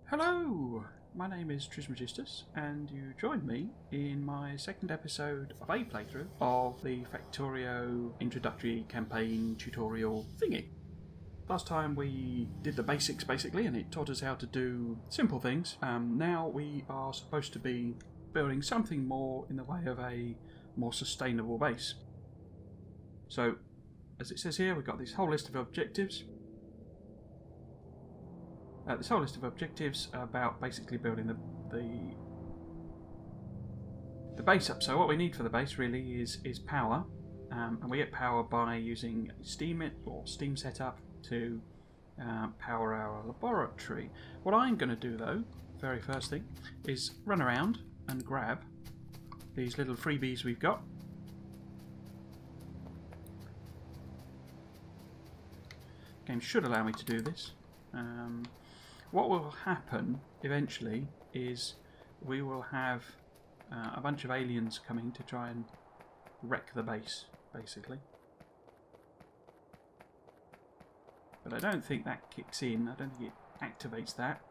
Hello, my name is Trismegistus, and you joined me in my second episode of a playthrough of the Factorio introductory campaign tutorial thingy. Last time we did the basics basically, and it taught us how to do simple things. Now we are supposed to be building something more in the way of a more sustainable base. So, as it says here, we've got this whole list of objectives. This whole list of objectives about basically building the base up. So what we need for the base really is power, and we get power by using steam setup to power our laboratory. What I'm going to do though, very first thing, is run around and grab these little freebies we've got. The game should allow me to do this. What will happen eventually is we will have a bunch of aliens coming to try and wreck the base, basically. But I don't think that kicks in. I don't think it activates that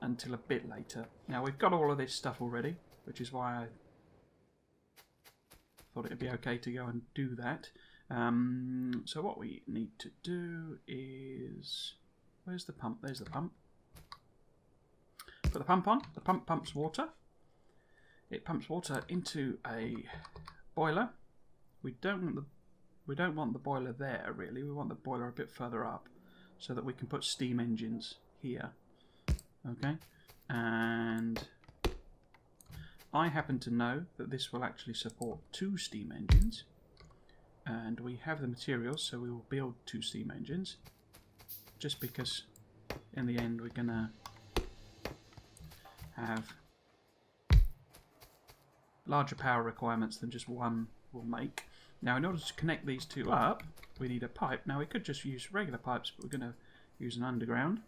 until a bit later. Now we've got all of this stuff already, which is why I thought it would be okay to go and do that. So what we need to do is... Where's the pump? There's the pump. Put the pump on. The pump pumps water. It pumps water into a boiler. We don't want the boiler there really. We want the boiler a bit further up so that we can put steam engines here. Okay? And I happen to know that this will actually support 2 steam engines. And we have the materials, so we will build 2 steam engines. Just because in the end we're going to have larger power requirements than just one will make. Now in order to connect these 2 up, we need a pipe. Now we could just use regular pipes, but we're going to use an underground.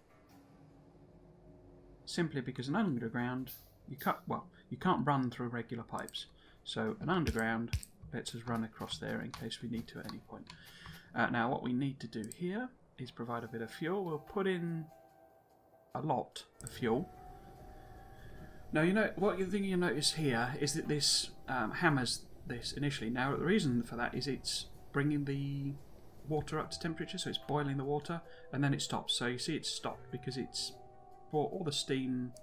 Simply because an underground, you can't run through regular pipes. So an underground lets us run across there in case we need to at any point. Now what we need to do here is provide a bit of fuel. We'll put in a lot of fuel. Now, what thing you'll notice here is that this hammers this initially. Now, the reason for that is it's bringing the water up to temperature, so it's boiling the water, and then it stops. So you see it's stopped because it's brought all the steam,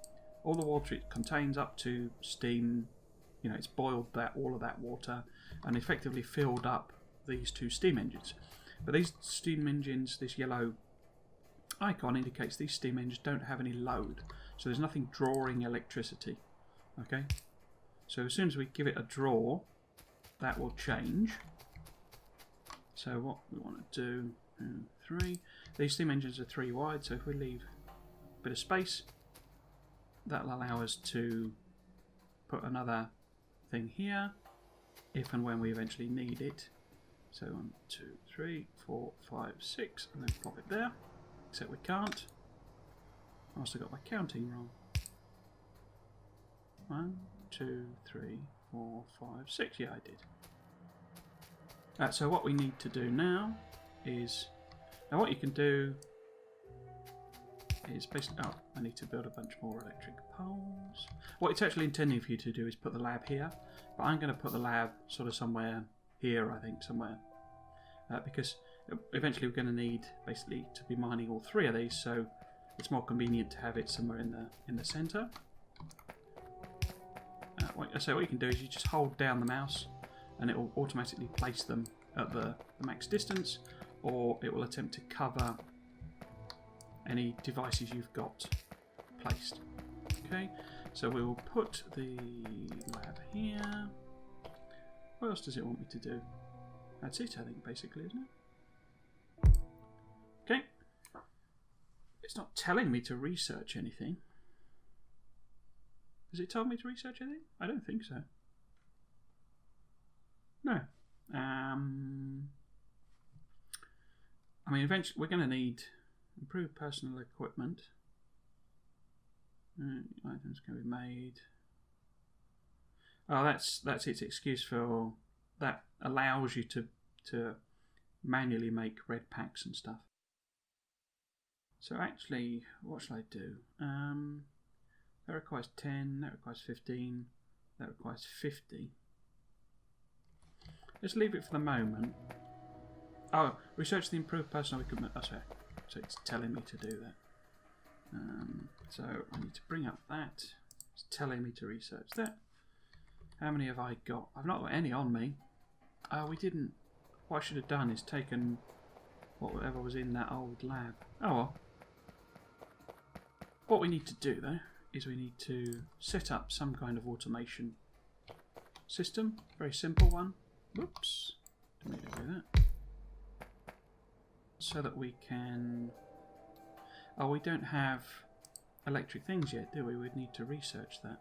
all the water it contains up to steam. It's boiled all of that water and effectively filled up these 2 steam engines. But these steam engines, this yellow icon indicates these steam engines don't have any load. So there's nothing drawing electricity. Okay? So as soon as we give it a draw, that will change. So what we want to do, 3. These steam engines are 3 wide, so if we leave a bit of space, that'll allow us to put another thing here, if and when we eventually need it. So 1, 2, 3, 4, 5, 6, and then plop it there. Except we can't. I also got my counting wrong. 1, 2, 3, 4, 5, 6. Yeah, I did. So what we need to do now is... Now what you can do is basically... Oh, I need to build a bunch more electric poles. What it's actually intending for you to do is put the lab here. But I'm going to put the lab sort of somewhere here, I think, somewhere. Because eventually we're going to need basically to be mining all 3 of these, so it's more convenient to have it somewhere in the center. So what you can do is you just hold down the mouse and it will automatically place them at the max distance, or it will attempt to cover any devices you've got placed. Okay, so we will put the lab here. What else does it want me to do? That's it, I think, basically, isn't it? Okay. It's not telling me to research anything. Has it told me to research anything? I don't think so. No. I mean, eventually we're going to need improved personal equipment. Items can be made. Oh, that's its excuse for... That allows you to manually make red packs and stuff. So actually, what shall I do? That requires 10, that requires 15, that requires 50. Let's leave it for the moment. Oh, research the improved personal equipment. Oh, sorry. So it's telling me to do that. So I need to bring up that. It's telling me to research that. How many have I got? I've not got any on me. We didn't. What I should have done is taken whatever was in that old lab. Oh well. What we need to do though is we need to set up some kind of automation system. Very simple one. Whoops. Didn't need to do that. So that we can... Oh, we don't have electric things yet, do we? We'd need to research that.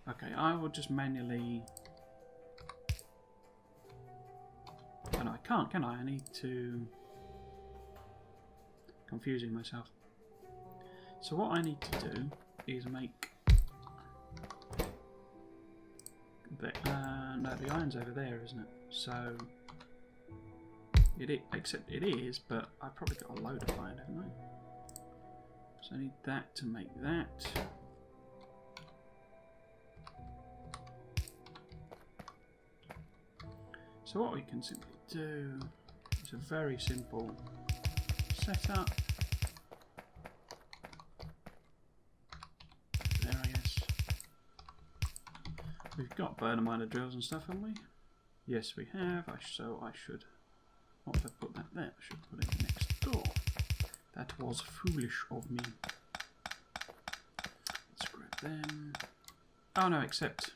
Okay, I will just manually... Oh no, I can't, can I? I need to... Confusing myself. So what I need to do is make... no, the iron's over there, isn't it? So... Except it is, but I've probably got a load of iron, haven't I? So I need that to make that. So what we can simply do is a very simple setup. There, I guess. We've got burner miner drills and stuff, haven't we? Yes, we have. So I should not have put that there. I should put it next door. That was foolish of me. Let's grab them. Oh no, except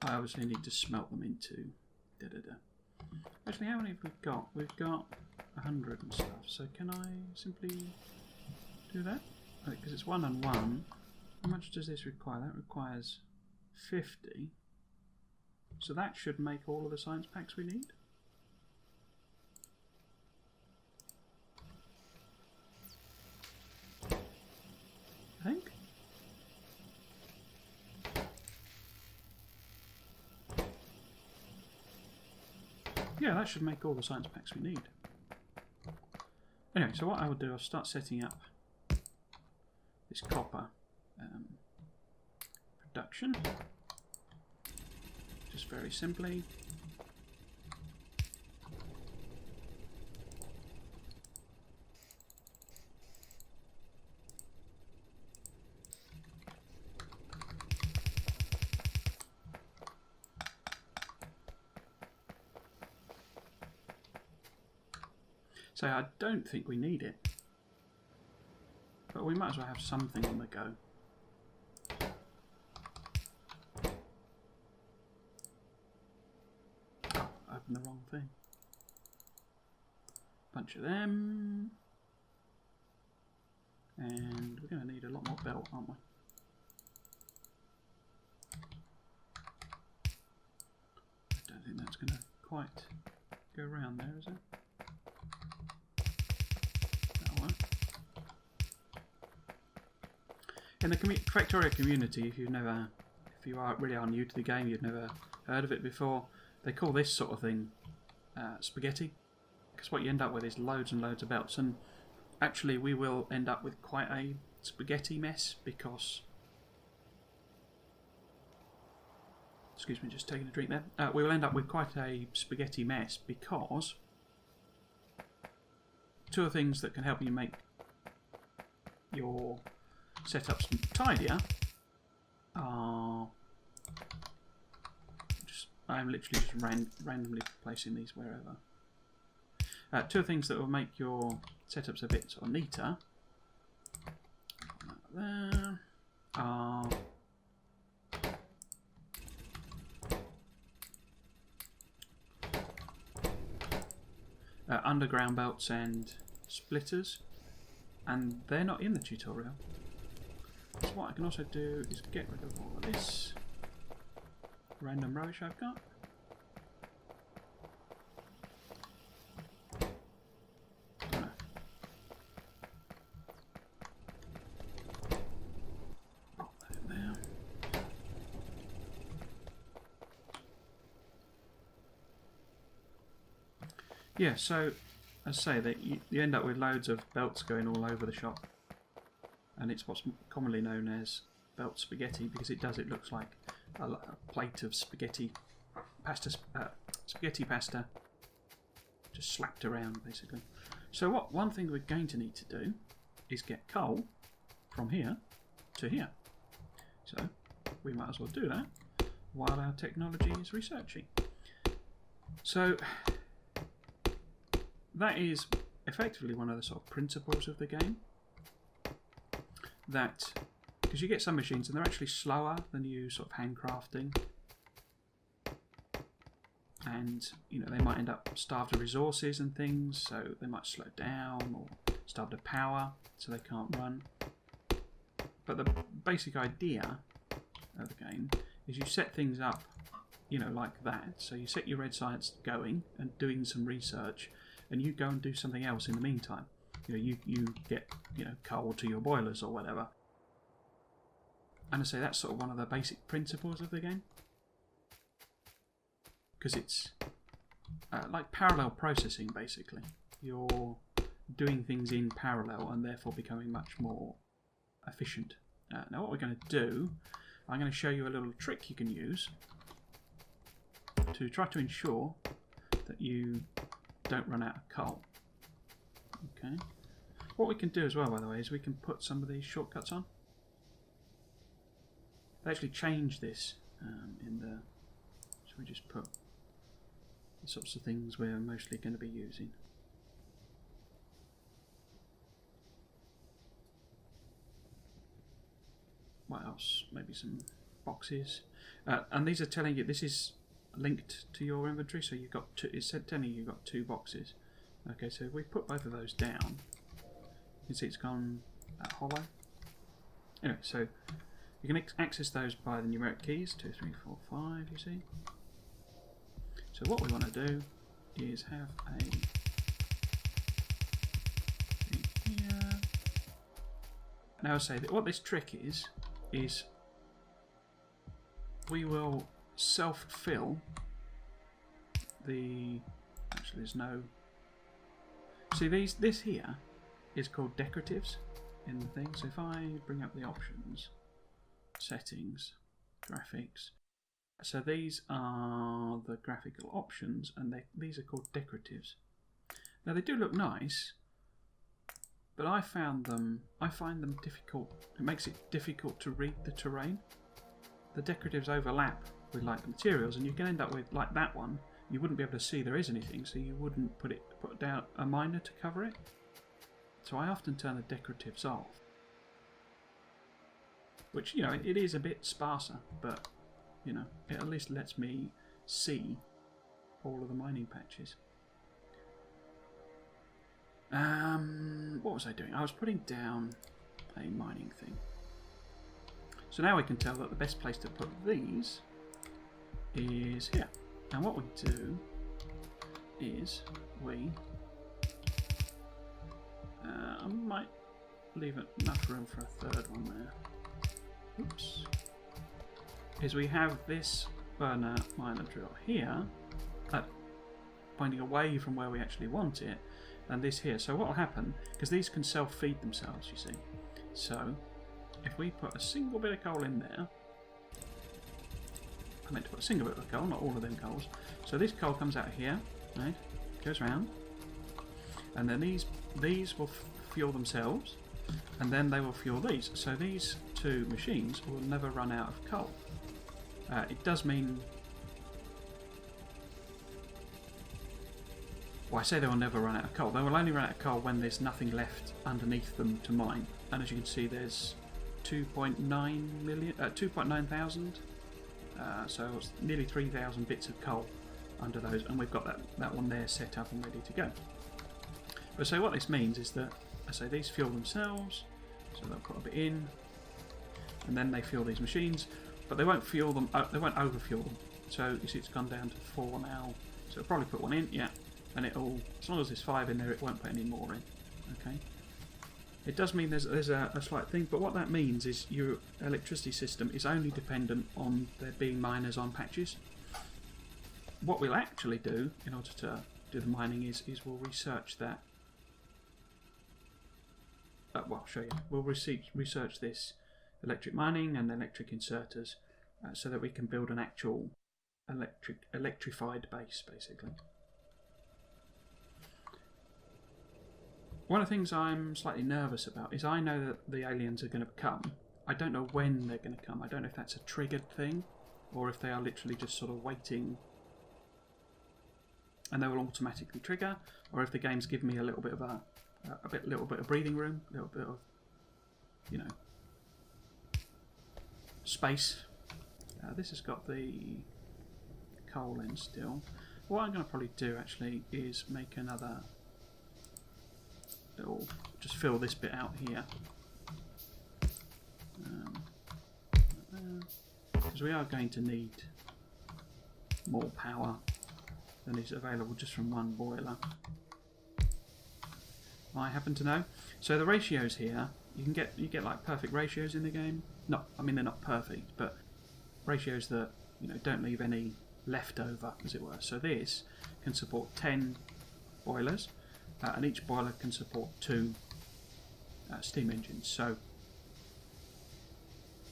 I obviously need to smelt them into Actually, how many have we got? We've got 100 and stuff. So can I simply do that? Because it's 1 and 1. How much does this require? That requires 50. So that should make all of the science packs we need. I think. Yeah, that should make all the science packs we need. Anyway, so what I will do, I'll start setting up this copper production. Just very simply. So I don't think we need it, but we might as well have something on the go. Oh, I opened the wrong thing. Bunch of them, and we're going to need a lot more belt, aren't we? I don't think that's going to quite go around there, is it? In the Factorio community, if you are new to the game, you've never heard of it before, they call this sort of thing spaghetti, because what you end up with is loads and loads of belts, and actually we will end up with quite a spaghetti mess because... Excuse me, just taking a drink there. We will end up with quite a spaghetti mess because two of the things that can help you make your setups tidier are I'm literally just randomly placing these wherever. Two things that will make your setups a bit sort of neater there are underground belts and splitters, and they're not in the tutorial. So what I can also do is get rid of all of this random rubbish I've got. Pop that in there. Yeah, so as I say, that you end up with loads of belts going all over the shop, and it's what's commonly known as belt spaghetti because it looks like a plate of spaghetti pasta, just slapped around basically. So one thing we're going to need to do is get coal from here to here. So we might as well do that while our technology is researching. So that is effectively one of the sort of principles of the game. That, because you get some machines and they're actually slower than you sort of handcrafting, and you know they might end up starved of resources and things, so they might slow down or starved of power, so they can't run. But the basic idea of the game is you set things up, you know, like that. So you set your red science going and doing some research, and you go and do something else in the meantime. You know, you get, you know, coal to your boilers or whatever. And I say that's sort of one of the basic principles of the game, because it's like parallel processing basically. You're doing things in parallel and therefore becoming much more efficient. Now what we're going to do, I'm going to show you a little trick you can use to try to ensure that you don't run out of coal. Okay. What we can do as well, by the way, is we can put some of these shortcuts on. They actually change this in the... So we just put the sorts of things we're mostly going to be using. What else? Maybe some boxes. And these are telling you this is linked to your inventory, so you've got two, it's telling you you've got 2 boxes. Okay, so if we put both of those down, you can see it's gone hollow. Anyway, so you can access those by the numeric keys, 2, 3, 4, 5, you see. So what we want to do is have a thing here. Now I'll say that what this trick is we will self-fill the... Actually, there's no... See, this here is called decoratives in the thing. So if I bring up the options, settings, graphics. So these are the graphical options, and these are called decoratives. Now they do look nice, but I find them difficult. It makes it difficult to read the terrain. The decoratives overlap with like the materials, and you can end up with like that one. You wouldn't be able to see there is anything, so you wouldn't put down a miner to cover it. So I often turn the decoratives off, which, you know, it is a bit sparser, but you know, it at least lets me see all of the mining patches. What was I doing? I was putting down a mining thing. So now we can tell that the best place to put these is here. And what we do is we... I might leave enough room for a third one there. Oops. Is we have this burner miner drill here, pointing away from where we actually want it, and this here. So what will happen, because these can self-feed themselves, you see. So if we put a single bit of coal in there, I meant to put a single bit of coal, not all of them coals. So this coal comes out here, right? Goes round, and then these will fuel themselves, and then they will fuel these. So these 2 machines will never run out of coal. It does mean... Well, I say they will never run out of coal. They will only run out of coal when there's nothing left underneath them to mine. And as you can see, there's 2.9 thousand. So it's nearly 3,000 bits of coal under those, and we've got that one there set up and ready to go. But so what this means is that, I say, these fuel themselves, so they'll put a bit in, and then they fuel these machines, but they won't fuel them. They won't overfuel them. So you see, it's gone down to 4 now. So it'll probably put 1 in, yeah, and it'll, as long as there's 5 in there, it won't put any more in. Okay. It does mean there's a slight thing, but what that means is your electricity system is only dependent on there being miners on patches. What we'll actually do, in order to do the mining is we'll research that. Well, I'll show you. We'll research this electric mining and electric inserters so that we can build an actual electrified base, basically. One of the things I'm slightly nervous about is I know that the aliens are going to come. I don't know when they're going to come. I don't know if that's a triggered thing or if they are literally just sort of waiting and they will automatically trigger, or if the game's given me a little bit of little bit of breathing room, a little bit of, you know, space. This has got the coal in still. What I'm going to probably do actually is make another little, just fill this bit out here. Because we are going to need more power than is available just from one boiler. I happen to know. So the ratios here, you get like perfect ratios in the game. I mean they're not perfect, but ratios that, you know, don't leave any leftover, as it were. So this can support 10 boilers, and each boiler can support 2 steam engines. So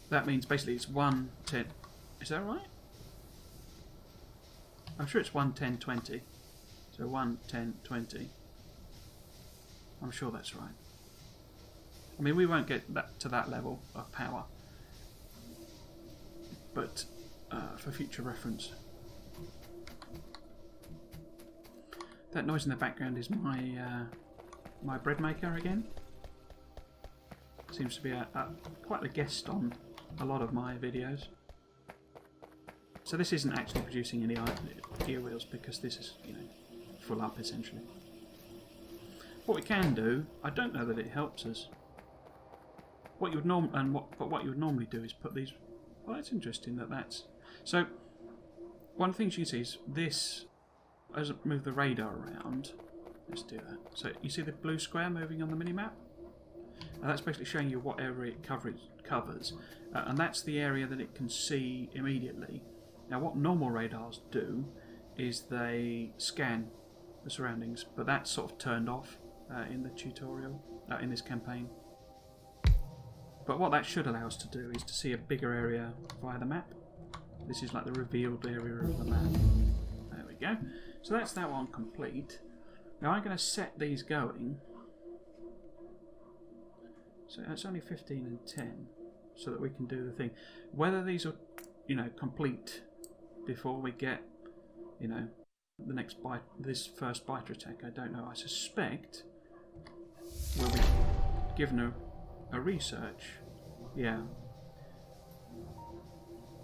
that means basically it's 1, 10. Is that right? I'm sure it's 1, 10, 20. So 1, 10, 20. I'm sure that's right. I mean, we won't get to that level of power, but for future reference. That noise in the background is my my bread maker again. Seems to be quite a guest on a lot of my videos. So this isn't actually producing any gear wheels because this is, you know, full up essentially. What we can do, I don't know that it helps us. What you would normally do is put these. Well, it's interesting that's. So one of the things you can see is this. As I move the radar around, let's do that. So you see the blue square moving on the minimap, and that's basically showing you what area it covers, and that's the area that it can see immediately. Now, what normal radars do is they scan the surroundings, but that's sort of turned off in the tutorial, in this campaign. But what that should allow us to do is to see a bigger area via the map. This is like the revealed area of the map. There we go. So that's that one complete. Now I'm going to set these going. So it's only 15 and 10, so that we can do the thing. Whether these are, you know, complete before we get, you know, the next this first biter attack, I don't know. I suspect we'll be given a research. Yeah.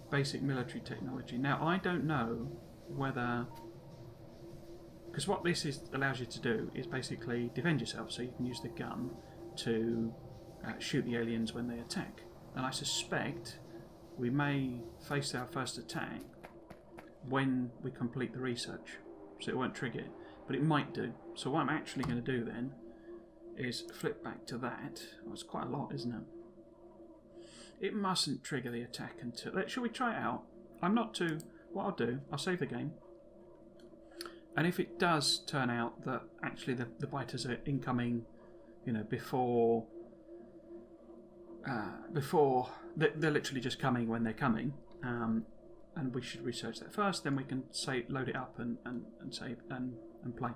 Basic military technology. Now I don't know whether, because what this allows you to do is basically defend yourself, so you can use the gun to shoot the aliens when they attack. And I suspect we may face our first attack when we complete the research, so it won't trigger it, but it might do. So what I'm actually going to do then is flip back to that. Oh, it's quite a lot, isn't it? It mustn't trigger the attack until... Shall we try it out? I'm not too... What I'll do, I'll save the game. And if it does turn out that actually the biters are incoming, you know, before they're literally just coming when they're coming, and we should research that first, then we can load it up and save and play.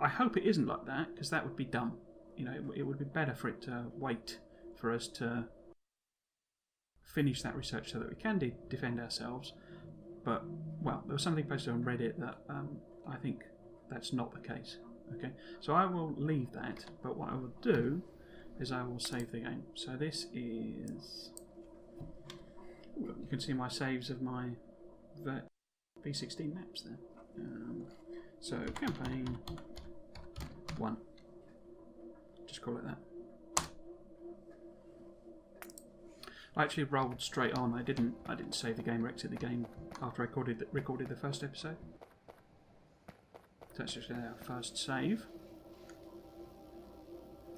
I hope it isn't like that, because that would be dumb. You know, it would be better for it to wait for us to finish that research so that we can defend ourselves. But, well, there was something posted on Reddit that I think that's not the case. Okay, so I will leave that, but what I will do is I will save the game. So this is... You can see my saves of my v0.17 maps there. So campaign 1. Just call it that. I actually rolled straight on. I didn't save the game or exit the game after I recorded the first episode. So that's just our first save.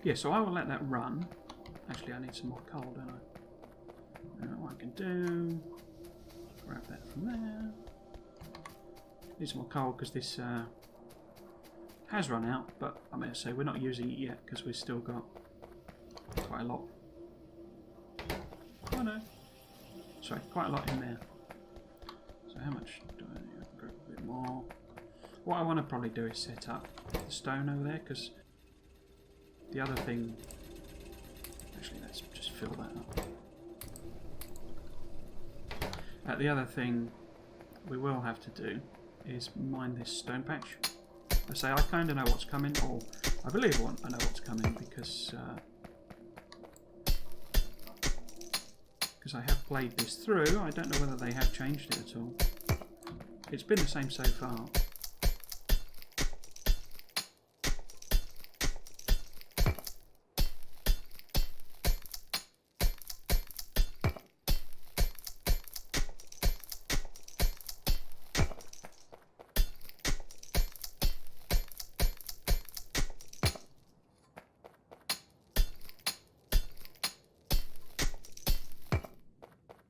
Yeah, so I will let that run. Actually, I need some more coal, don't I? What I can do, grab that from there. Need some more coal because this has run out, but I mean, say we're not using it yet because we've still got quite a lot. Oh no, sorry, quite a lot in there. So how much do I need? I'll grab a bit more. What I want to probably do is set up the stone over there, because the other thing... Actually, let's just fill that up. The other thing we will have to do is mine this stone patch. I say I kind of know what's coming, or I believe I know what's coming, because I have played this through. I don't know whether they have changed it at all. It's been the same so far.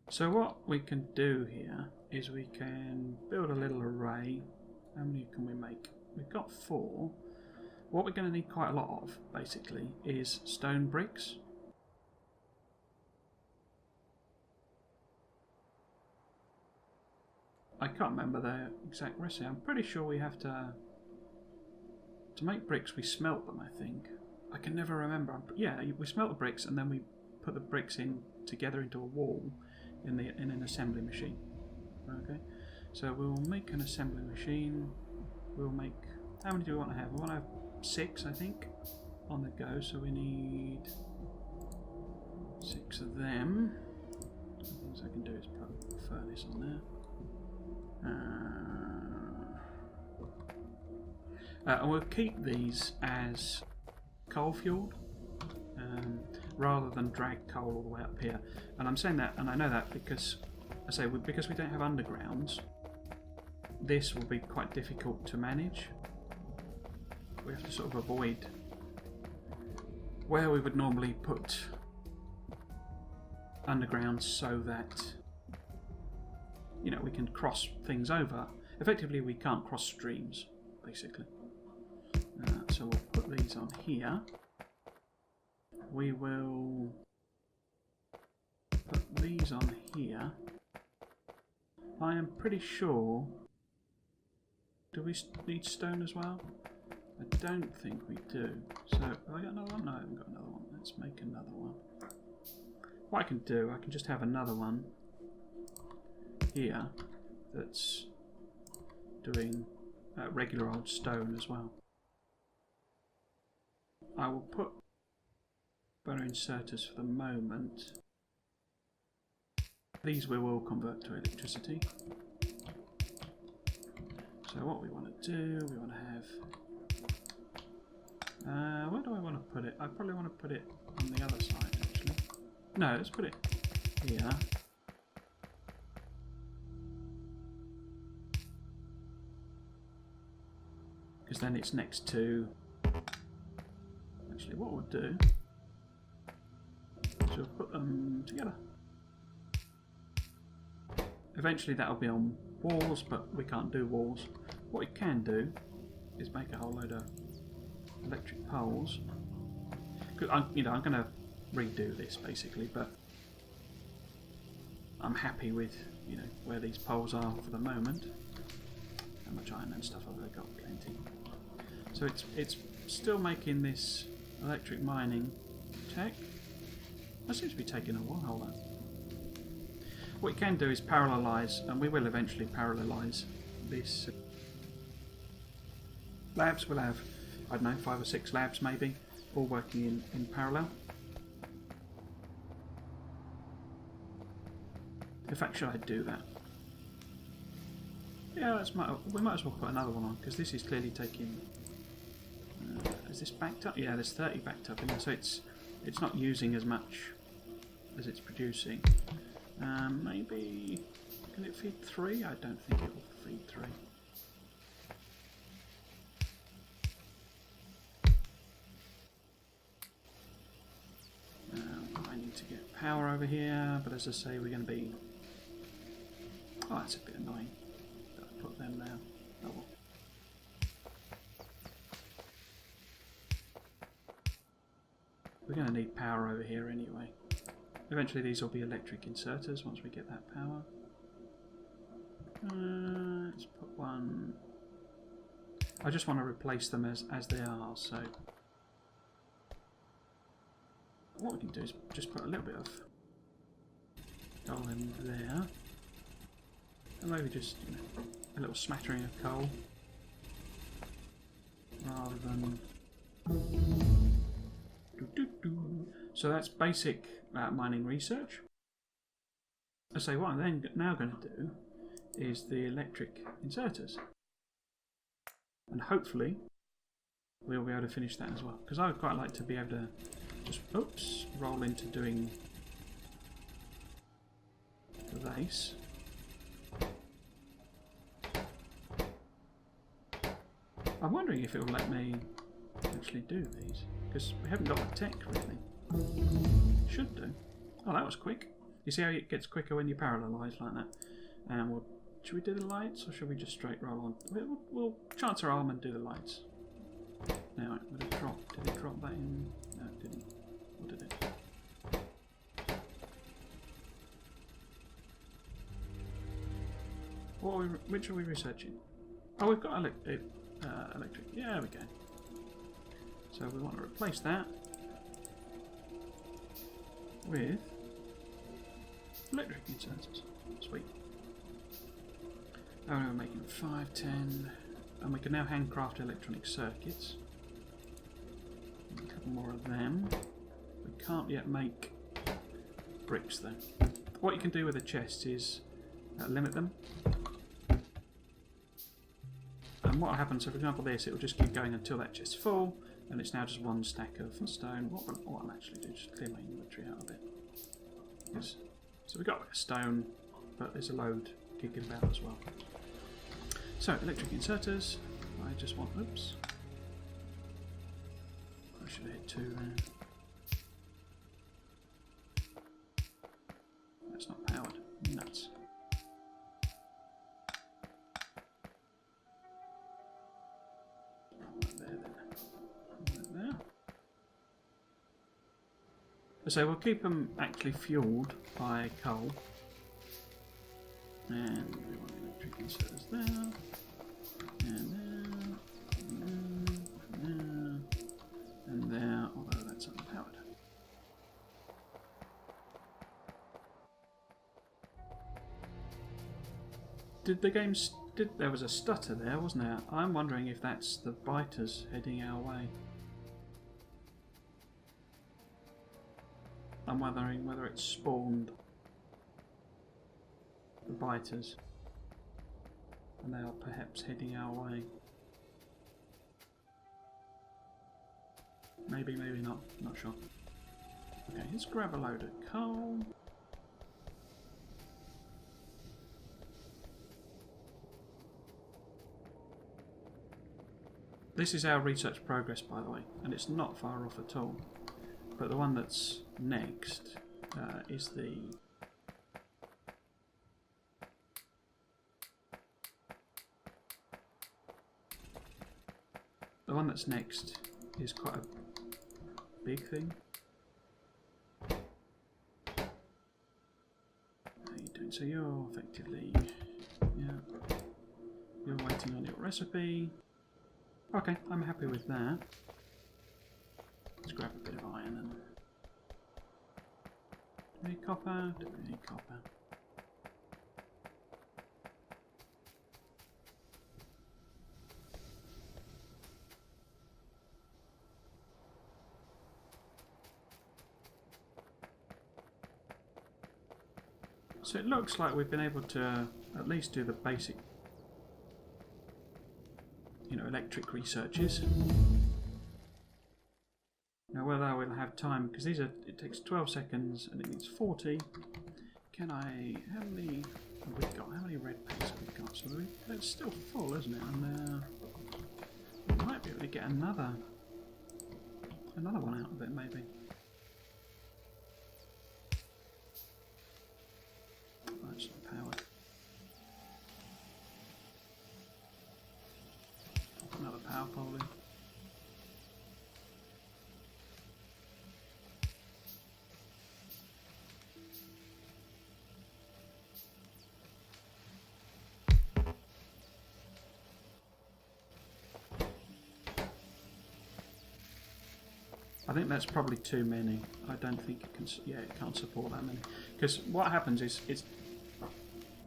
So what we can do here is we can build a little array. How many can we make? We've got 4. What we're going to need quite a lot of, basically, is stone bricks. I can't remember the exact recipe. I'm pretty sure we have to make bricks, we smelt them, I think. I can never remember. Yeah, we smelt the bricks and then we put the bricks in together into a wall in an assembly machine. Okay, so we'll make an assembly machine. We'll make, how many do we want to have? We want to have 6, I think, on the go. So we need 6 of them. The things I can do is put a furnace on there. And we'll keep these as coal fueled, rather than drag coal all the way up here. And I'm saying that, and I know that because because we don't have undergrounds, this will be quite difficult to manage. We have to sort of avoid where we would normally put undergrounds so that, you know, we can cross things over. Effectively, we can't cross streams, basically. So we'll put these on here. We will put these on here. I am pretty sure... Do we need stone as well? I don't think we do. So, have I got another one? No, I haven't got another one. Let's make another one. What I can do, I can just have another one here that's doing regular old stone as well. I will put better inserters for the moment. These we will convert to electricity. So what we want to do, we want to have... where do I want to put it? I probably want to put it on the other side, actually. No, let's put it here. Because then it's next to... Actually, what we'll do is we'll put them together. Eventually that'll be on walls, but we can't do walls. What we can do is make a whole load of electric poles. Cause I'm going to redo this basically, but I'm happy with, where these poles are for the moment. How much iron and stuff have I got? Plenty. So it's still making this electric mining tech. That seems to be taking a while. Hold on. What we can do is parallelize, and we will eventually parallelize this. Labs, we'll have, I don't know, 5 or 6 labs maybe, all working in parallel. In fact, should I do that? Yeah, we might as well put another one on, because this is clearly taking... is this backed up? Yeah, there's 30 backed up in there, so it's not using as much as it's producing. Maybe... Can it feed 3? I don't think it will feed 3. I need to get power over here, but as I say, we're going to be... Oh, that's a bit annoying. Put them there. Oh well. We're going to need power over here anyway. Eventually these will be electric inserters once we get that power. Let's put one... I just want to replace them as they are, so... What we can do is just put a little bit of coal in there. And maybe just, you know, a little smattering of coal. Rather than... So that's basic mining research. I say what I'm then now going to do is the electric inserters. And hopefully we'll be able to finish that as well. Because I would quite like to be able to just, oops, roll into doing the base. I'm wondering if it will let me actually do these. Because we haven't got the tech really. Should do. Oh, that was quick. You see how it gets quicker when you parallelise like that? And we'll, should we do the lights or should we just straight roll on? We'll chance our arm and do the lights. Now, did it drop that in? No, it didn't. Or did it? Which are we researching? Oh, we've got electric. Yeah, there we go. So we want to replace that with electric inserters. Sweet. Oh, we're making 5, 10, and we can now handcraft electronic circuits. A couple more of them. We can't yet make bricks though. What you can do with a chest is limit them. And what will happen, so for example this, it will just keep going until that chest's full, and it's now just one stack of stone. What I'll actually do is just clear my inventory out a bit. Yes. So we've got a stone, but there's a load kicking about as well. So, electric inserters. I just want, oops. I should hit 2 there. That's not powered. Nuts. So we'll keep them actually fueled by coal. And we want electric inserters there. And there. And there. And there, although that's unpowered. There was a stutter there, wasn't there? I'm wondering if that's the biters heading our way. I'm wondering whether it spawned the biters and they are perhaps heading our way. Maybe, maybe not. Not sure. Okay, let's grab a load of coal. This is our research progress, by the way, and it's not far off at all. But the one that's next is the... The one that's next is quite a big thing. How are you doing? So you're effectively... Yeah. You're waiting on your recipe. Okay, I'm happy with that. Let's grab a bit of iron and... Do we need copper? Do we need copper? So it looks like we've been able to at least do the basic, electric researches. Now whether we'll have time, because it takes 12 seconds and it needs 40. How many have we got? How many red paints have we got? So it's still full, isn't it? And we might be able to get another one out of it, maybe. That's not powered. Another power pole in. I think that's probably too many. I don't think it can. Yeah, it can't support that many. Because what happens is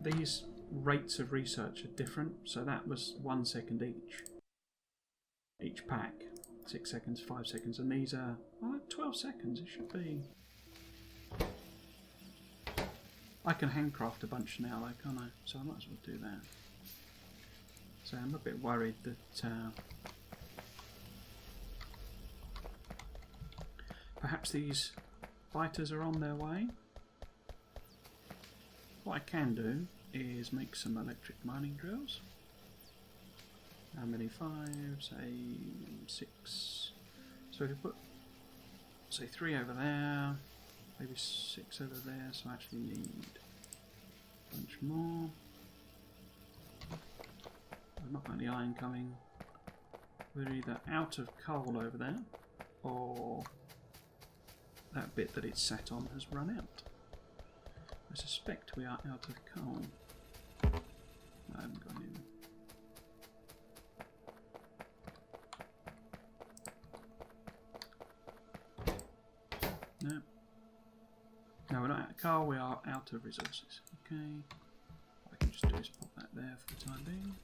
these rates of research are different. So that was 1 second each pack, 6 seconds, 5 seconds, and these are 12 seconds. It should be. I can handcraft a bunch now, though, can't I? So I might as well do that. So I'm a bit worried that perhaps these biters are on their way. What I can do is make some electric mining drills. How many? 5, say 6. So if you put, say 3 over there, maybe 6 over there, so I actually need a bunch more. I've not got any iron coming. We're either out of coal over there, or that bit that it's sat on has run out. I suspect we are out of coal. I haven't got any. No. No, we're not out of coal, we are out of resources. Okay. What I can just do is pop that there for the time being.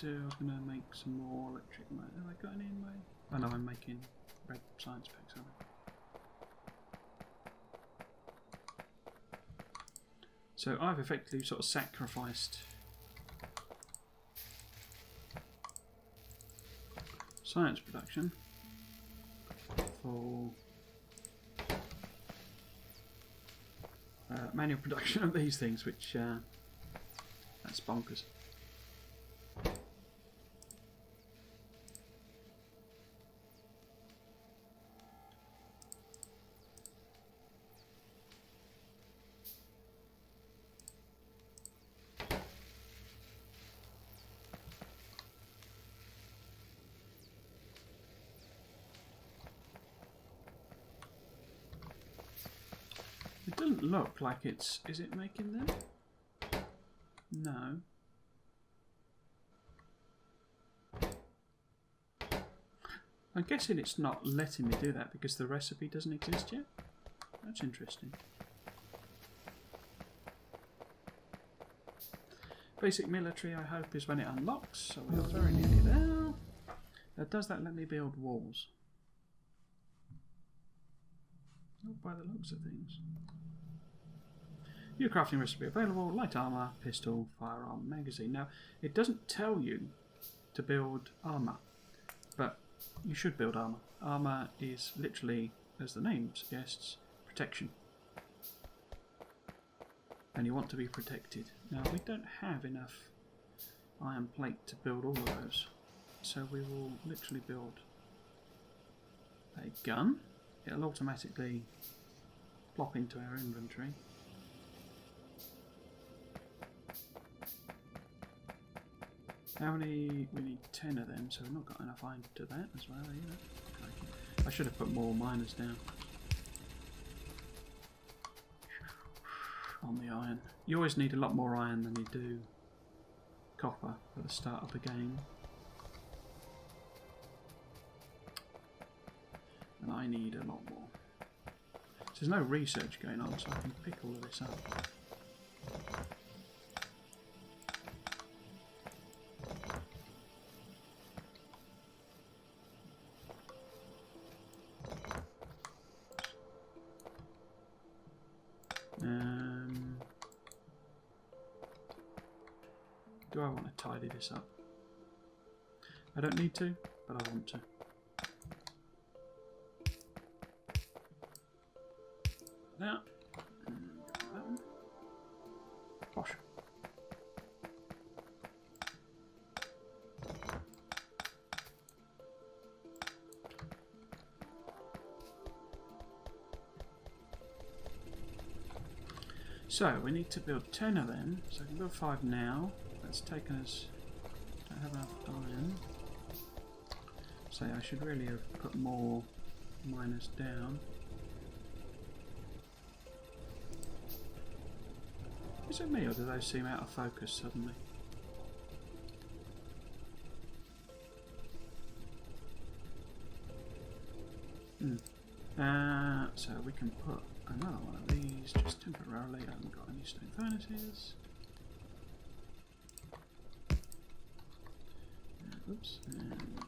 I was going to make some more electric. Have I got any in my... Oh no, I'm making red science packs, aren't I? So I've effectively sort of sacrificed science production for manual production of these things, which that's bonkers. It doesn't look like it's... Is it making them? No. I'm guessing it's not letting me do that because the recipe doesn't exist yet. That's interesting. Basic military, I hope, is when it unlocks, so we are very nearly there. Does that let me build walls? Not by the looks of things. New crafting recipe available, light armour, pistol, firearm, magazine. Now, it doesn't tell you to build armour, but you should build armour. Armour is literally, as the name suggests, protection. And you want to be protected. Now, we don't have enough iron plate to build all of those, so we will literally build a gun. It'll automatically plop into our inventory. How many? We need 10 of them, so we've not got enough iron to do that as well either. I should have put more miners down on the iron. You always need a lot more iron than you do copper at the start of the game. And I need a lot more. So there's no research going on, so I can pick all of this up. Do I want to tidy this up? I don't need to, but I want to. That. That one. Bosh. So we need to build 10 of them. So I can build 5 now. That's taken us. Don't have enough iron. So I should really have put more miners down. Is it me, or do those seem out of focus suddenly? So we can put another one of these just temporarily. I haven't got any stone furnaces. Oops, and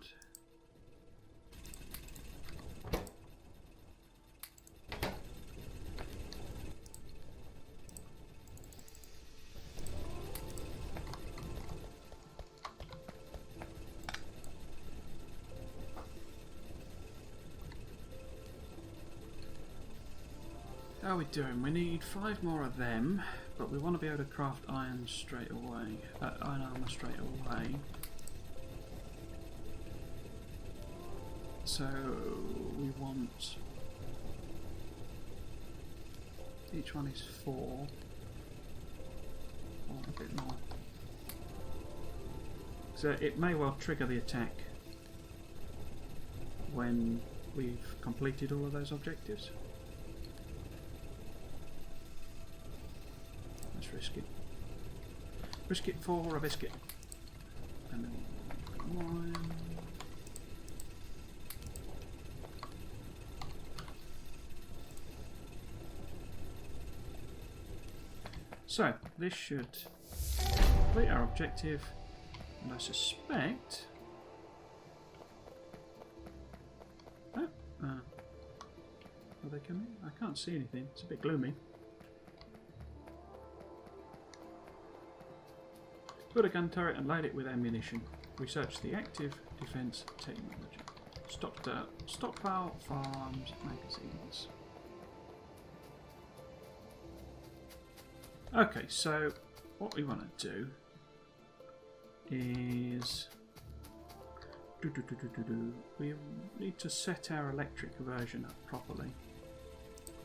how are we doing? We need 5 more of them, but we want to be able to craft iron straight away. Iron armor straight away. So we want, each one is 4, or a bit more. So it may well trigger the attack when we've completed all of those objectives. Let's risk it. Risk it for a biscuit. And then wine. So, this should complete our objective, and I suspect... Oh, are they coming? I can't see anything, it's a bit gloomy. Build a gun turret and load it with ammunition. Research the active defense technology. Stockpile farms magazines. Okay, so what we want to do is we need to set our electric version up properly,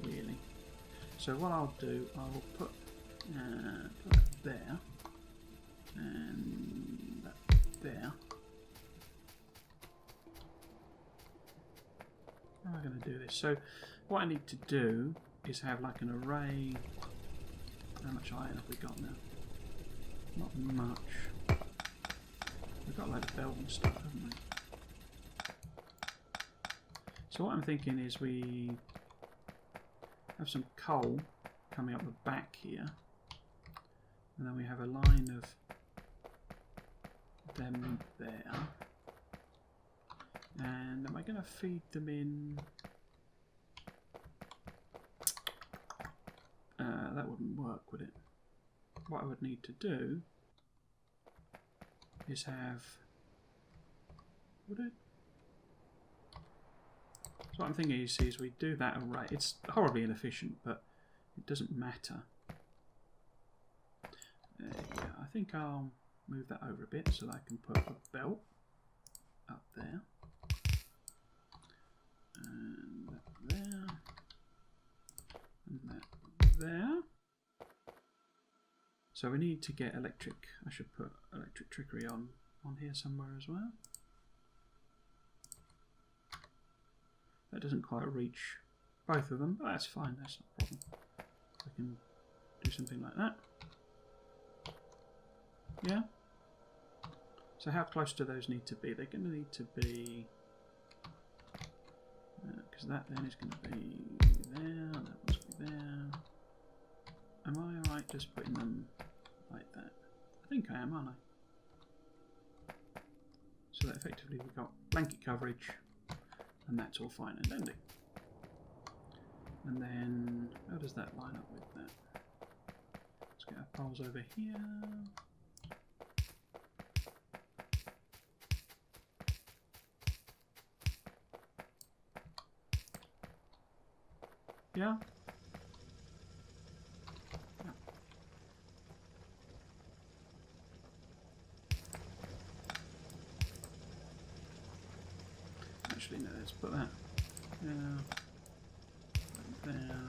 really. So what I'll do, I'll put that there and that there. How am I going to do this? So what I need to do is have like an array. How much iron have we got now? Not much. We've got a load of belt and stuff, haven't we? So what I'm thinking is we have some coal coming up the back here, and then we have a line of them there. And am I going to feed them in? That wouldn't work, would it? What I would need to do is have... Would it? So what I'm thinking is we do that array. It's horribly inefficient, but it doesn't matter. Yeah, I think I'll move that over a bit so that I can put a belt up there. And that there. And that there. So we need to get electric. I should put electric trickery on here somewhere as well. That doesn't quite reach both of them, but that's fine, that's not a problem. We can do something like that. Yeah? So how close do those need to be? They're going to need to be... because that then is going to be there, that one's going to be there. Am I alright just putting them like that? I think I am, aren't I? So that effectively we've got blanket coverage, and that's all fine and dandy. And then, how does that line up with that? Let's get our poles over here. Yeah? Yeah. Actually, no, let's put that there. There.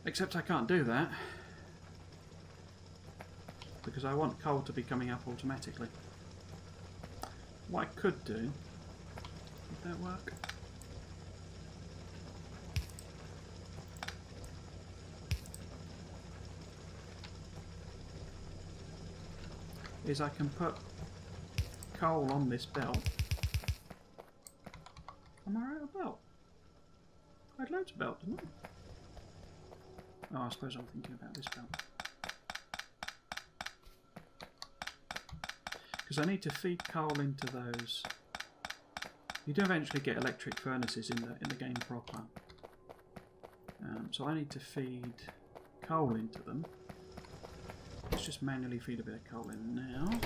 Except I can't do that because I want coal to be coming up automatically. What I could do, would that work? Is I can put coal on this belt a belt? I had loads of belt, didn't I? Oh, I suppose I'm thinking about this belt. Because I need to feed coal into those. You do eventually get electric furnaces in the game proper. So I need to feed coal into them. Let's just manually feed a bit of coal in now.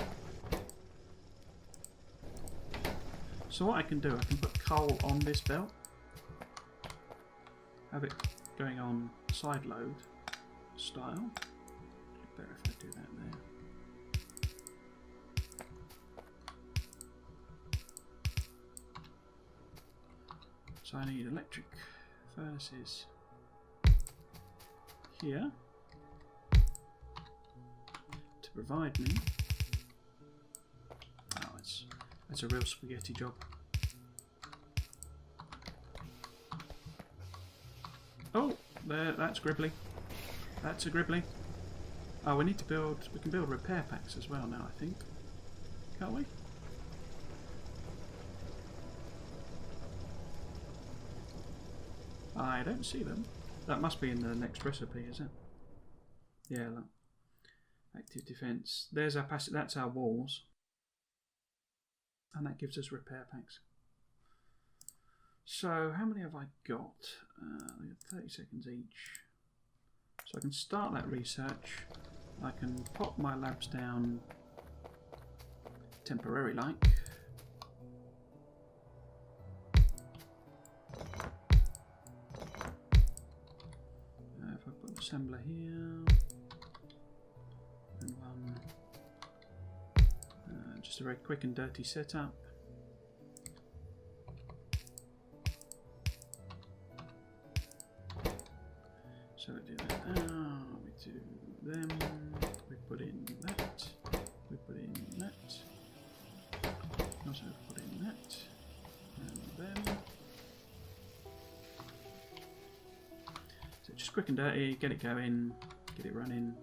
So what I can do, I can put coal on this belt. Have it going on side load style. Better if I do that there. So I need electric furnaces here to provide me. Oh, it's a real spaghetti job. Oh, there, that's gribbly. That's a gribbly. Oh, we need to build. We can build repair packs as well now, I think. Can't we? I don't see them. That must be in the next recipe, is it? Yeah, look. Active defense. There's our passive. That's our walls, and that gives us repair packs. So how many have I got? 30 seconds each. So I can start that research. I can pop my labs down temporary like. If I put assembler here and one, just a very quick and dirty setup. So we do that now, we do them, we put in that, we put in that, also put in that, and them. So just quick and dirty, get it going, get it running.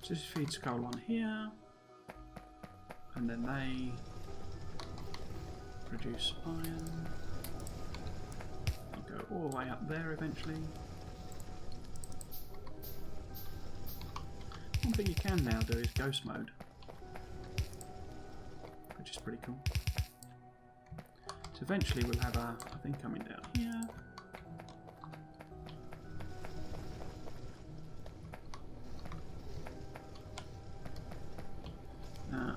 So this feeds coal on here, and then they produce iron. I'll go all the way up there eventually. One thing you can now do is ghost mode, which is pretty cool. So eventually we'll have a thing coming down here.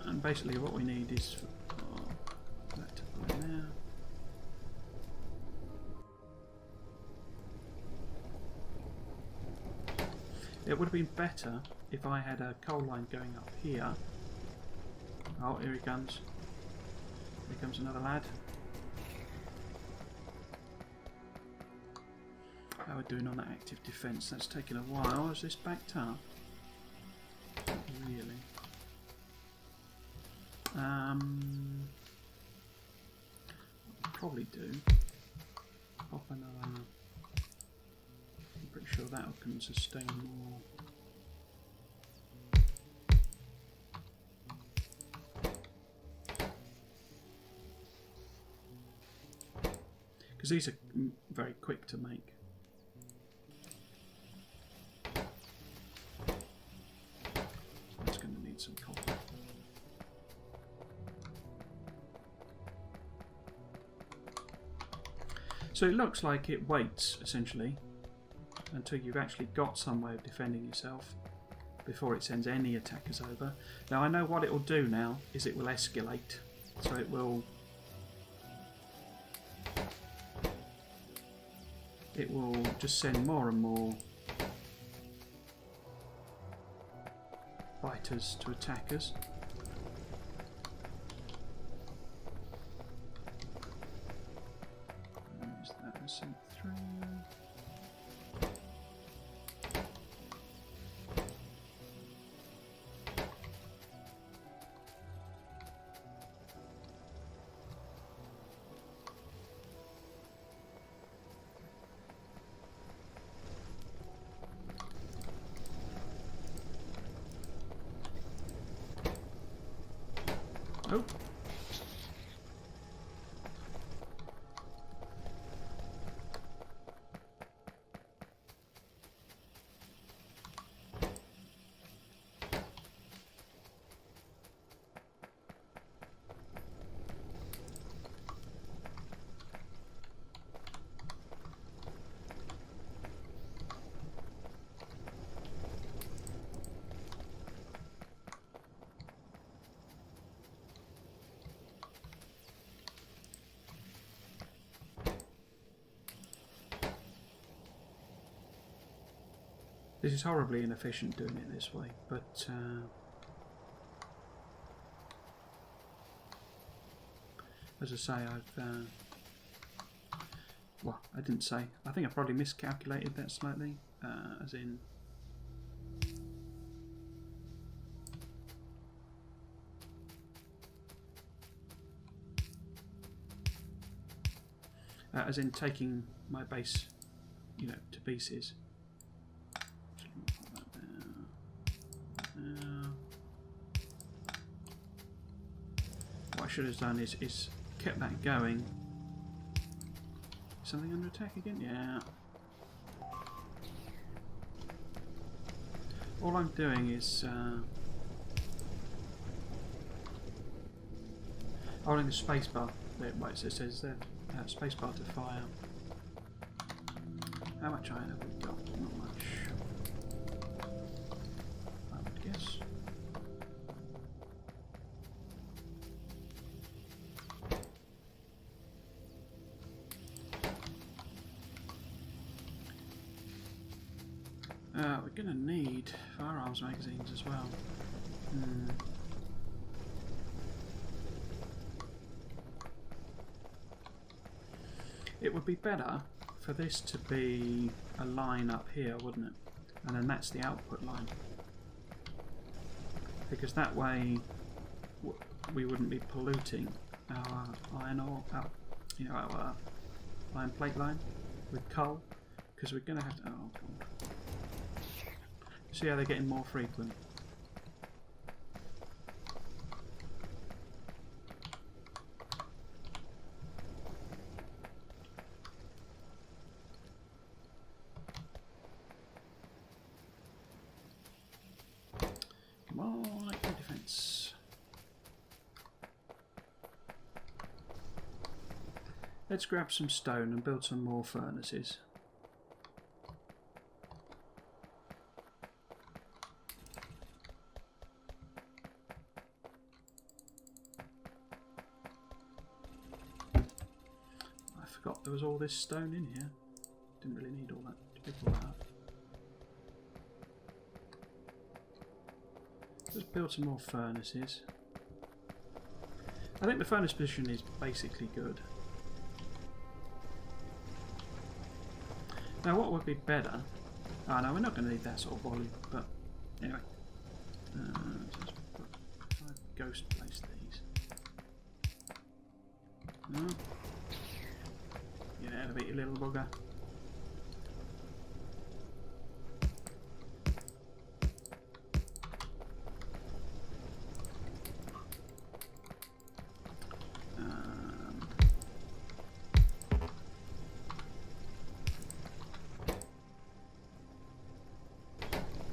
And basically what we need is that to put in there. It would have been better if I had a coal line going up here. Oh, here he comes. Here comes another lad. How are we doing on that active defence? That's taken a while. Is this backed up? Not really. Probably do. Pop another. I'm pretty sure that can sustain more. Because these are very quick to make. That's going to need some copper. So it looks like it waits, essentially, until you've actually got some way of defending yourself before it sends any attackers over. Now I know what it will do now is it will escalate. So it will just send more and more fighters to attack us. Sent through. Oh. This is horribly inefficient doing it this way, but as I say, well, I didn't say. I think I probably miscalculated that slightly, as in taking my base, you know, to pieces. What I should have done is kept that going. Something under attack again? Yeah. All I'm doing is holding the spacebar. Wait, so it says there, spacebar to fire. How much iron have we got? Not much, I would guess. We're going to need firearms magazines as well. It would be better for this to be a line up here, wouldn't it? And then that's the output line. Because that way we wouldn't be polluting our iron ore, our iron plate line with coal. Because we're going to have to... Oh, God. See how they're getting more frequent. Come on, like the defense. Let's grab some stone and build some more furnaces. There was all this stone in here. Didn't really need all that to pick all that up. Let's build some more furnaces. I think the furnace position is basically good. Now what would be better... Oh no, we're not going to need that sort of volume, but anyway. Let's put ghost place these. No. Get out of it, you little bugger.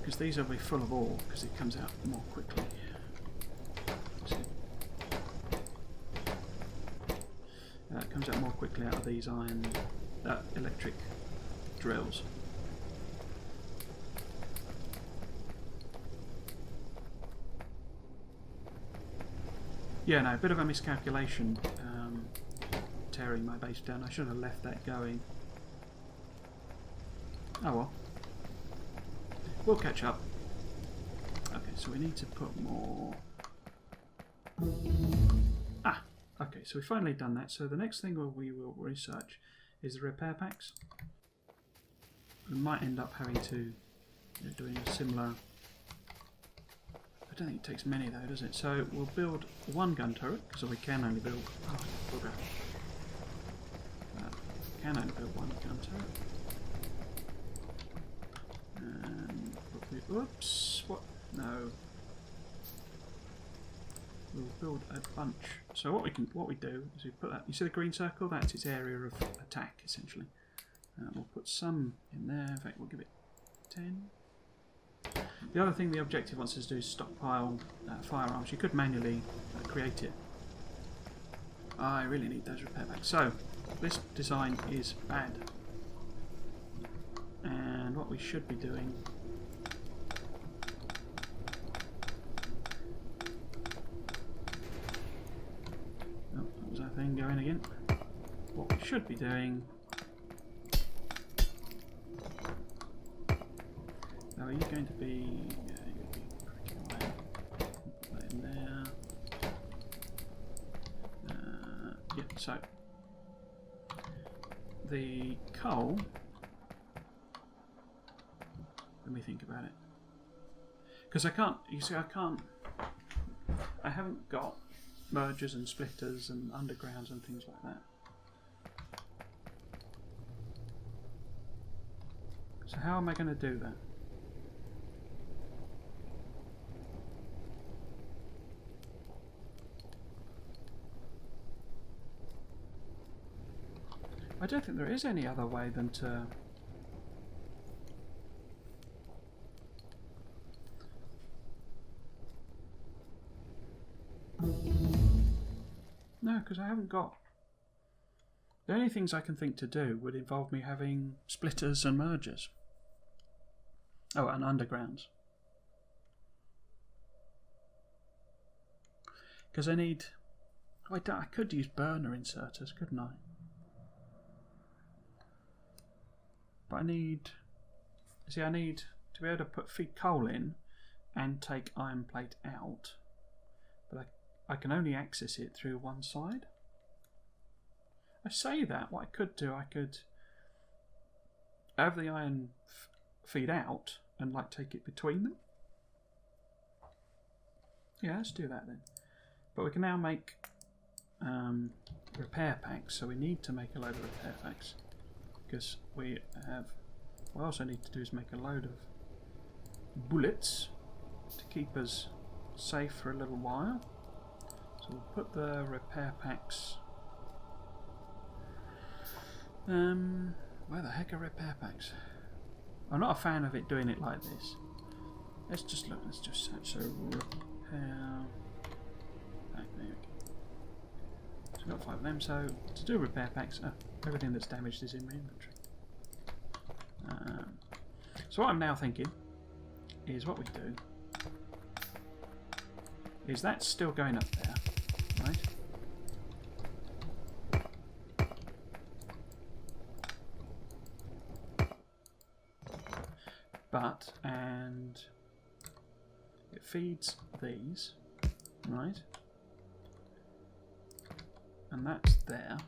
Because these will be full of ore, because it comes out more quickly. It comes out more quickly out of these electric drills. Yeah, no, a bit of a miscalculation tearing my base down. I should have left that going. Oh well. We'll catch up. Okay, so we need to put more... Ah! Okay, so we've finally done that. So the next thing we will research is the repair packs. We might end up having to doing a similar... I don't think it takes many though, does it? So we'll build one gun turret, because we can only build... Oh, bugger. Can only build one gun turret. And... Oops! What? No. we'll build a bunch. So what we do is we put that. You see the green circle? That's its area of attack, essentially. We'll put some in there. In fact, we'll give it 10. The other thing the objective wants us to do is stockpile firearms. You could manually create it. I really need those repair packs. So this design is bad, and what we should be doing. Oh, that was our thing going again. What we should be doing. Now, are you going to be? Put that in there. Yeah. So the coal. Let me think about it. Because I can't. You see, I can't. I haven't got mergers and splitters and undergrounds and things like that. So how am I going to do that? I don't think there is any other way than to... No, because I haven't got... The only things I can think to do would involve me having splitters and mergers. Oh, and undergrounds. Because I need... I could use burner inserters, couldn't I? But I need... See, I need to be able to feed coal in and take iron plate out. But I can only access it through one side. I say that, what I could do, I could have the iron feed out and like take it between them. Yeah, let's do that then. But we can now make repair packs, so we need to make a load of repair packs. Because we have... What else I need to do is make a load of bullets to keep us safe for a little while. So we'll put the repair packs... where the heck are repair packs? I'm not a fan of it doing it like this. Let's just look, let's just search. So repair pack, there we go. So we've got 5 of them, so to do repair packs, everything that's damaged is in my inventory. So what I'm now thinking is what we do is that's still going up there, right? But, and it feeds these, right? And that's there.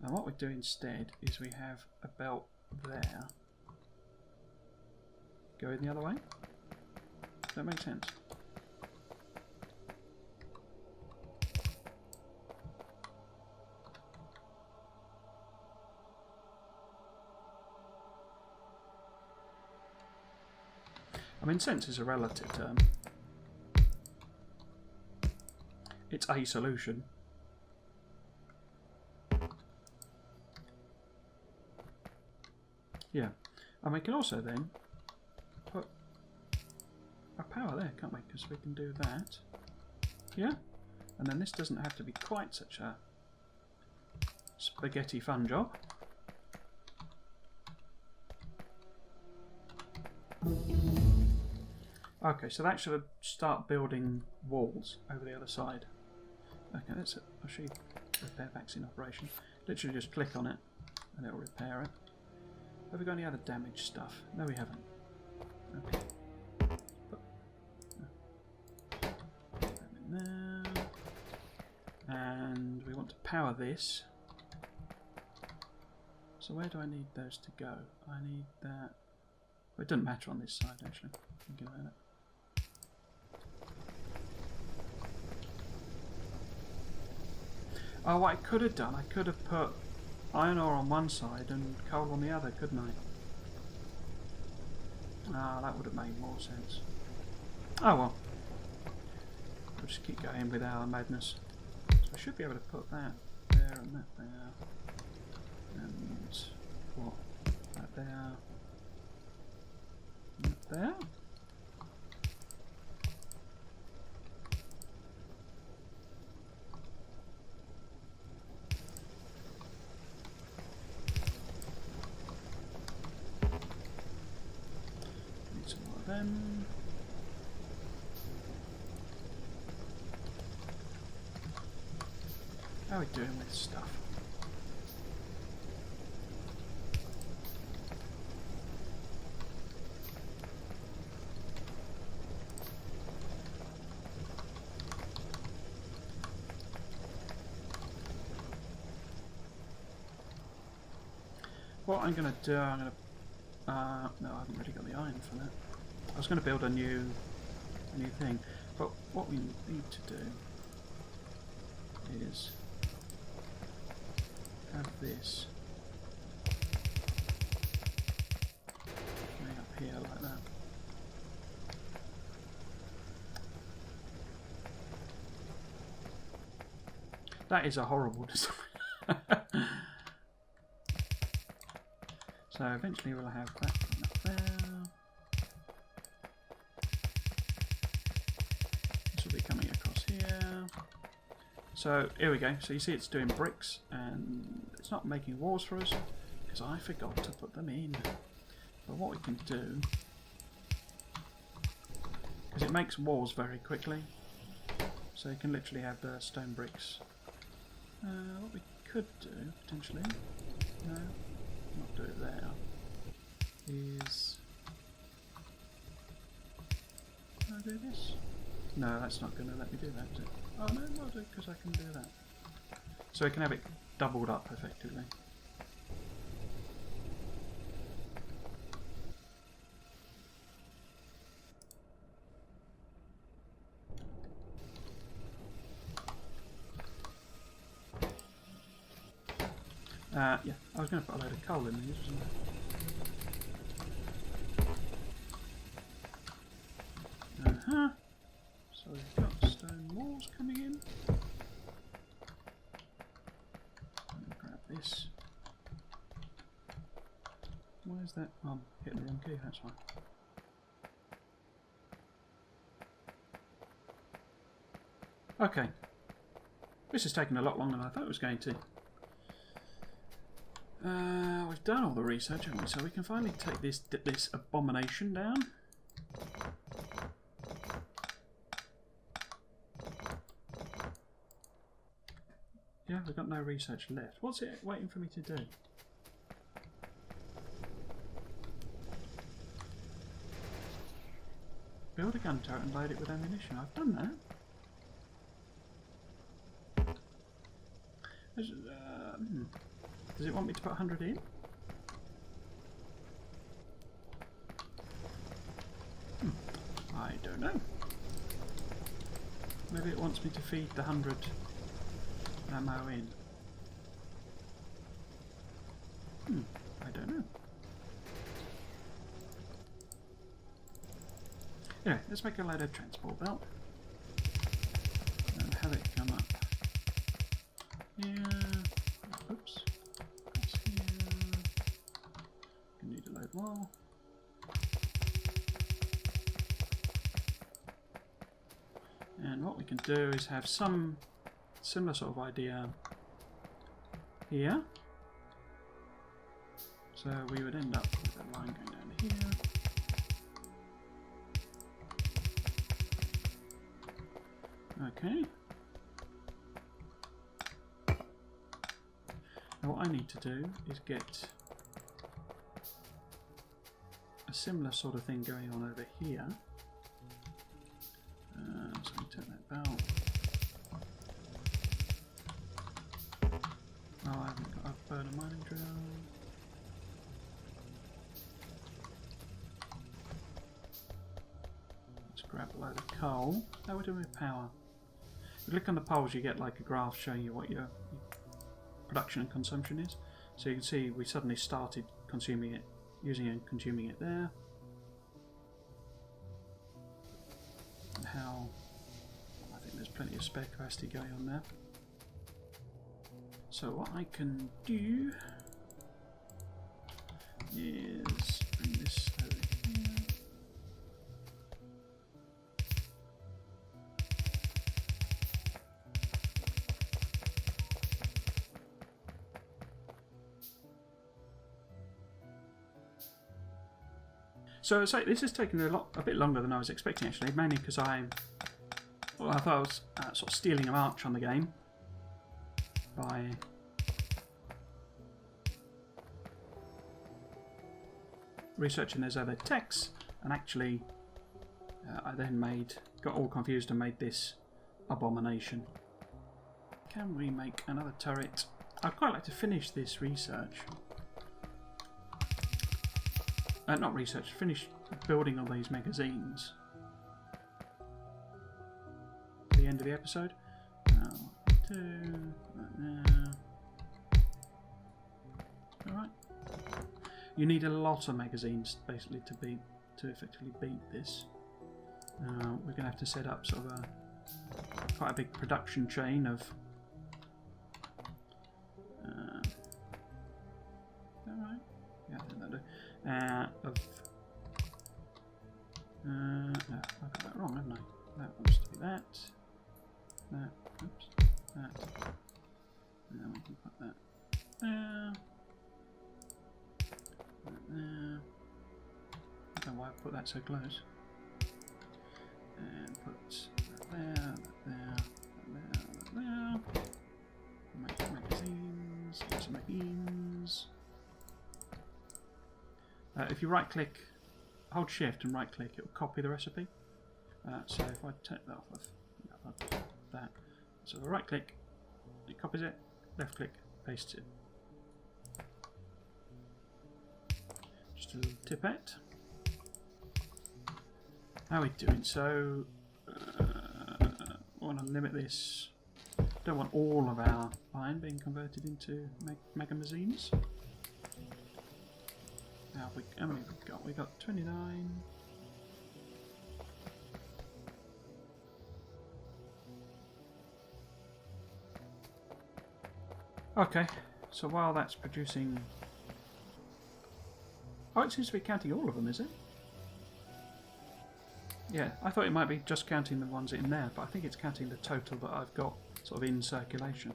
And what we do instead is we have a belt there. Going the other way? Does that make sense? I mean, sense is a relative term. It's a solution. Yeah. And we can also then put a power there, can't we? Because we can do that. Yeah? And then this doesn't have to be quite such a spaghetti fun job. Okay, so that should start building walls over the other side. Okay, that's it. I'll show you repair packs in operation. Literally just click on it and it'll repair it. Have we got any other damaged stuff? No, we haven't. Okay. Put them in there. And we want to power this. So where do I need those to go? I need that. Well, it doesn't matter on this side actually. Thinking about it. Oh, what I could have done, I could have put iron ore on one side and coal on the other, couldn't I? Ah, that would have made more sense. Oh well. just keep going with our madness. So we should be able to put that there and that there. And what? That there. And that there. Need some more of them. How are we doing with stuff? What I'm going to do, I'm going to... no, I haven't really got the iron for that. I was going to build a new thing, but what we need to do is have this going up here like that. That is a horrible design. So eventually we'll have that going up there. This will be coming across here. So here we go. So you see it's doing bricks and it's not making walls for us because I forgot to put them in. But what we can do, because it makes walls very quickly, so you can literally have the stone bricks. What we could do potentially, no, not do it there, is, can I do this? No, that's not going to let me do that, is it? Oh no, not do it because I can do that. So we can have it doubled up effectively. Yeah, I was going to put a load of coal in these, wasn't I? So we've got stone walls coming in. I'm going to grab this. Why is that? Oh, I'm hitting the wrong key, that's fine. Okay. This is taking a lot longer than I thought it was going to. We've done all the research, haven't we? So we can finally take this abomination down. Yeah, we've got no research left. What's it waiting for me to do? Build a gun turret and load it with ammunition. I've done that. Does it want me to put 100 in? I don't know. Maybe it wants me to feed the 100 ammo in. I don't know. Anyway, let's make a load of transport belt and have it come up here. Oops. That's here. We need a load more. And what we can do is have some similar sort of idea here. So we would end up with a line going down here. Okay. Now what I need to do is get a similar sort of thing going on over here. So we turn that belt. Oh, I haven't got a burner mining drill. Let's grab a load of coal. How are we doing with power? If you click on the poles, you get like a graph showing you what your production and consumption is. So you can see we suddenly started consuming it, using and consuming it there. And how there's plenty of spare capacity going on there. So what I can do is bring this over here. So this has taken a bit longer than I was expecting, actually, mainly because I thought I was sort of stealing a march on the game by researching those other techs, and actually I then got all confused and made this abomination. Can we make another turret? I'd quite like to finish this research. Not research, finish building all these magazines. At the end of the episode. Alright. You need a lot of magazines basically to effectively beat this. We're gonna have to set up sort of quite a big production chain of alright. Yeah, I think that'll do. No, I've got that wrong, haven't I? That wants to be that. That, oops, that. And then we can put that there. That there. I don't know why I put that so close. And put that there, that there, that there, that there. Make magazines, get some magazines. If you right click, hold shift and right click, it will copy the recipe. So if I take that off of that, so if I right click, it copies it, left click, pastes it. Just a little tippet. How are we doing? So, I want to limit this. Don't want all of our iron being converted into magazines. How many have we got? We got 29. Okay, so while that's producing... Oh, it seems to be counting all of them, is it? Yeah, I thought it might be just counting the ones in there, but I think it's counting the total that I've got sort of in circulation.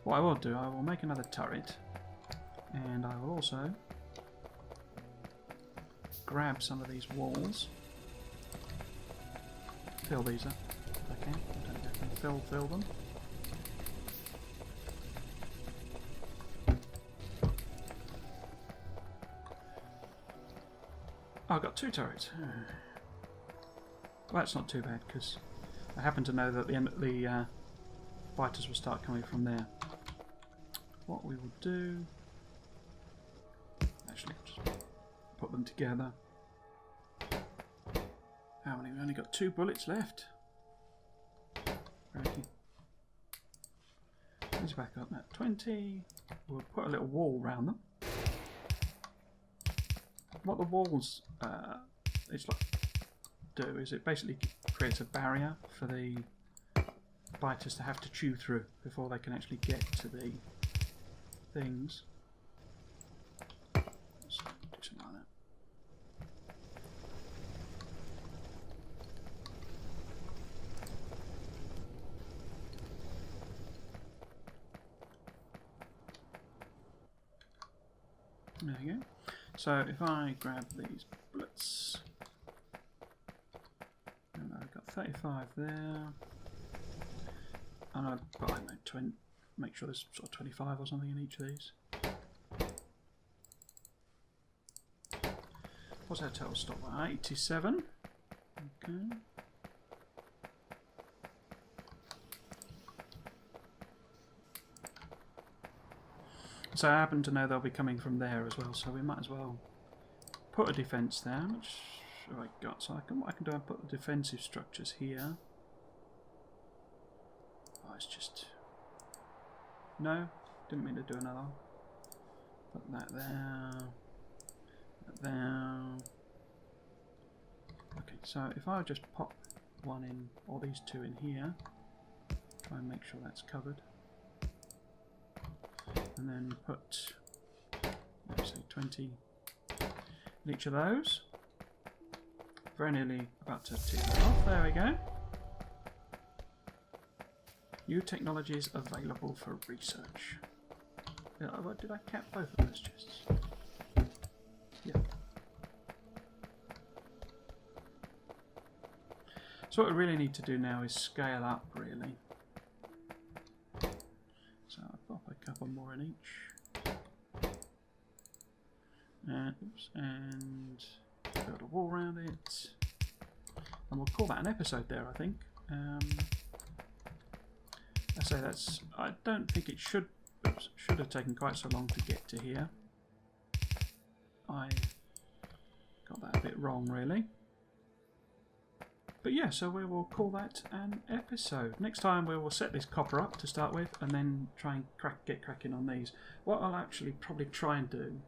What I will do, I will make another turret, and I will also grab some of these walls, fill these up if I can. I don't know if I can fill them. Oh, I've got 2 turrets. Well, that's not too bad because I happen to know that the fighters will start coming from there. What we will do, actually, just put them together. How many? We've only got 2 bullets left. Righty. Let's back up at 20. We'll put a little wall around them. What the walls do is it basically creates a barrier for the biters to have to chew through before they can actually get to the things. Let's do something like that. There you go. So if I grab these bullets, and I've got 35 there, and I know, make sure there's sort of 25 or something in each of these. What's our total stock? 87. Okay. So I happen to know they'll be coming from there as well, so we might as well put a defence there. Which have I got? So what I can do, I put the defensive structures here. Oh, it's just... No, didn't mean to do another one. Put that there. That there. Okay, so if I just pop one in, or these two in here. Try and make sure that's covered. And then put, let's say 20 in each of those. Very nearly about to tick that off. There we go. New technologies available for research. Did I cap both of those chests? Yeah. So what we really need to do now is scale up, really. So I'll pop a couple more in each. And build a wall around it. And we'll call that an episode there, I think. I say I don't think it should have taken quite so long to get to here. I got that a bit wrong, really. But yeah, so we will call that an episode. Next time we will set this copper up to start with, and then try and get cracking on these. What I'll actually probably try and do,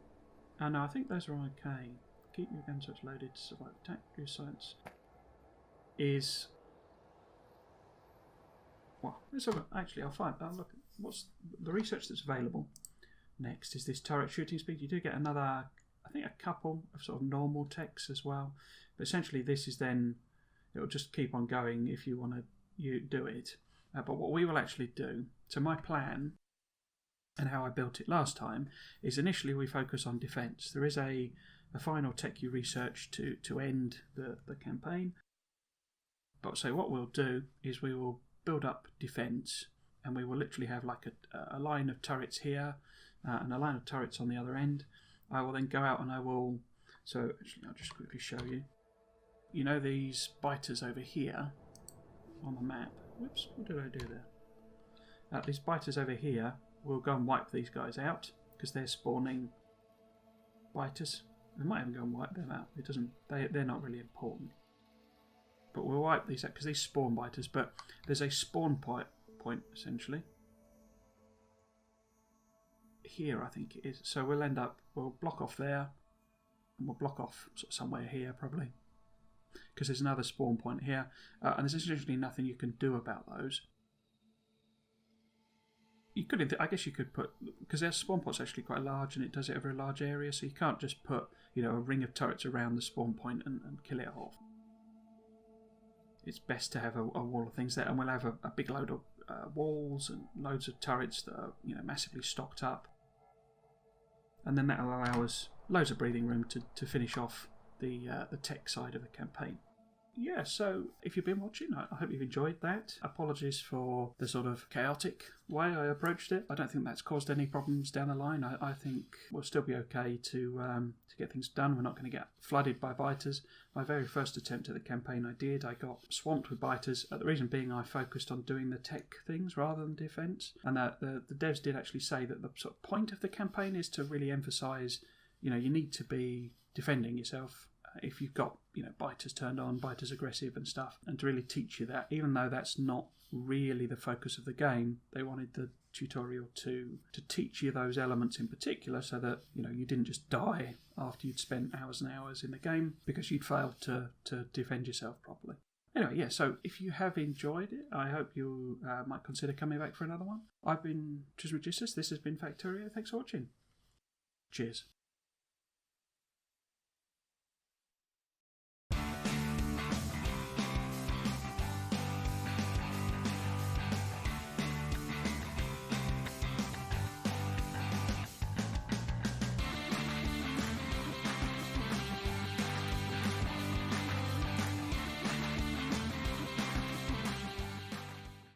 no, I think those are okay. Keep your gun switch loaded to survive attack. Use science. Is, well, let's have actually, I'll find. I'll look at what's the research that's available. Next is this turret shooting speed. You do get another, I think, a couple of sort of normal techs as well. But essentially, this is then, it'll just keep on going if you want to do it. But what we will actually do, so my plan and how I built it last time, is initially we focus on defence. There is a final tech you research to end the campaign. But so what we'll do is we will build up defence, and we will literally have like a line of turrets here and a line of turrets on the other end. I will then go out and I will, so actually I'll just quickly show you. You know these biters over here on the map. Whoops, what did I do there? These biters over here, we'll go and wipe these guys out because they're spawning biters. We might even go and wipe them out. It doesn't. They're not really important. But we'll wipe these out because these spawn biters. But there's a spawn point essentially here, I think it is. So we'll block off there, and we'll block off sort of somewhere here probably, because there's another spawn point here, and there's essentially nothing you can do about those. You could, I guess you could put, because their spawn point's actually quite large and it does it over a large area, so you can't just put, you know, a ring of turrets around the spawn point and kill it off. It's best to have a wall of things there, and we'll have a big load of walls and loads of turrets that are, you know, massively stocked up, and then that'll allow us loads of breathing room to finish off the tech side of the campaign. Yeah, so if you've been watching, I hope you've enjoyed that. Apologies for the sort of chaotic way I approached it. I don't think that's caused any problems down the line. I think we'll still be okay to get things done. We're not going to get flooded by biters. My very first attempt at the campaign I got swamped with biters. The reason being I focused on doing the tech things rather than defence. And the devs did actually say that the sort of point of the campaign is to really emphasise, you know, you need to be defending yourself if you've got, you know, biters turned on, biters aggressive and stuff, and to really teach you that, even though that's not really the focus of the game, they wanted the tutorial to teach you those elements in particular, so that, you know, you didn't just die after you'd spent hours and hours in the game because you'd failed to defend yourself properly. Anyway, yeah, so if you have enjoyed it, I hope you might consider coming back for another one. I've been Trismegistus, this has been Factorio, thanks for watching. Cheers.